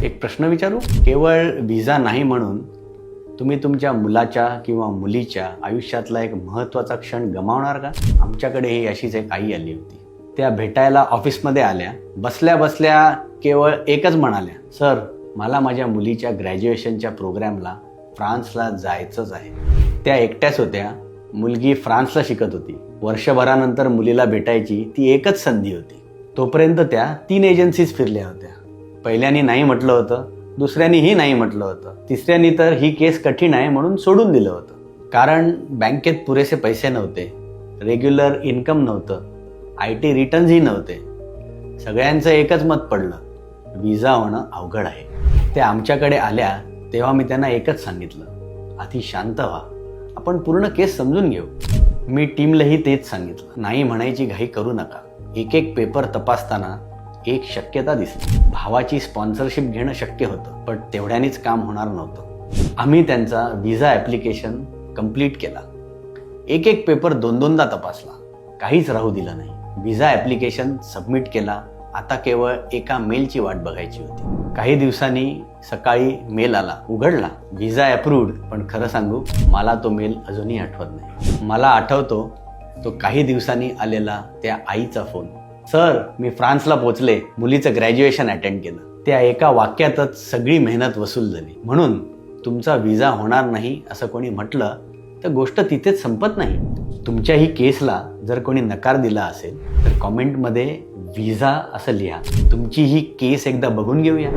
एक प्रश्न विचारू? केवळ व्हिसा नाही म्हणून तुम्ही तुमच्या मुलाच्या किंवा मुलीच्या आयुष्यातला एक महत्त्वाचा क्षण गमावणार का? आमच्याकडे ही अशीच एक आई आली होती. त्या भेटायला ऑफिसमध्ये आल्या. बसल्या बसल्या केवळ एकच म्हणाल्या, सर मला माझ्या मुलीच्या ग्रॅज्युएशनच्या प्रोग्रॅमला फ्रान्सला जायचंच आहे. त्या एकट्याच होत्या. मुलगी फ्रान्सला शिकत होती. वर्षभरानंतर मुलीला भेटायची ती एकच संधी होती. तोपर्यंत त्या 3 एजन्सीज फिरल्या होत्या. पहिल्यानी नाही म्हटलं होतं, दुसऱ्यानीही नाही म्हटलं होतं, तिसऱ्यानी तर ही केस कठीण आहे म्हणून सोडून दिलं होतं. कारण बँकेत पुरेसे पैसे नव्हते, रेग्युलर इन्कम नव्हतं, IT रिटर्न्सही नव्हते. सगळ्यांचं एकच मत पडलं, व्हिसा होणं अवघड आहे. त्या आमच्याकडे आल्या तेव्हा मी त्यांना एकच सांगितलं, आधी शांत व्हा, आपण पूर्ण केस समजून घेऊ. मी टीमलाही तेच सांगितलं, नाही म्हणायची घाई करू नका. एक एक पेपर तपासताना एक शक्यता दिसली. भावाची स्पॉन्सरशिप घेणं शक्य होतं, पण तेवढ्यानेच काम होणार नव्हतं. आम्ही त्यांचा व्हिसा ॲप्लिकेशन कंप्लीट केला. एक एक पेपर 2-2दा तपासला, काहीच राहू दिलं नाही. व्हिसा ॲप्लिकेशन सबमिट केला. आता केवळ एका मेलची वाट बघायची होती. काही दिवसांनी सकाळी मेल आला. उघडला, व्हिसा अप्रूव्ड. पण खरं सांगू, मला तो मेल अजूनही आठवत नाही. मला आठवतो तो काही दिवसांनी आलेला त्या आईचा फोन. सर मी फ्रान्सला पोहोचले, मुलीचं ग्रॅज्युएशन अटेंड केलं. त्या एका वाक्यातच सगळी मेहनत वसूल झाली. म्हणून तुमचा व्हिसा होणार नाही असं कोणी म्हटलं तर गोष्ट तिथेच संपत नाही. तुमच्याही केसला जर कोणी नकार दिला असेल तर कॉमेंटमध्ये व्हिसा असं लिहा. तुमची ही केस एकदा बघून घेऊया.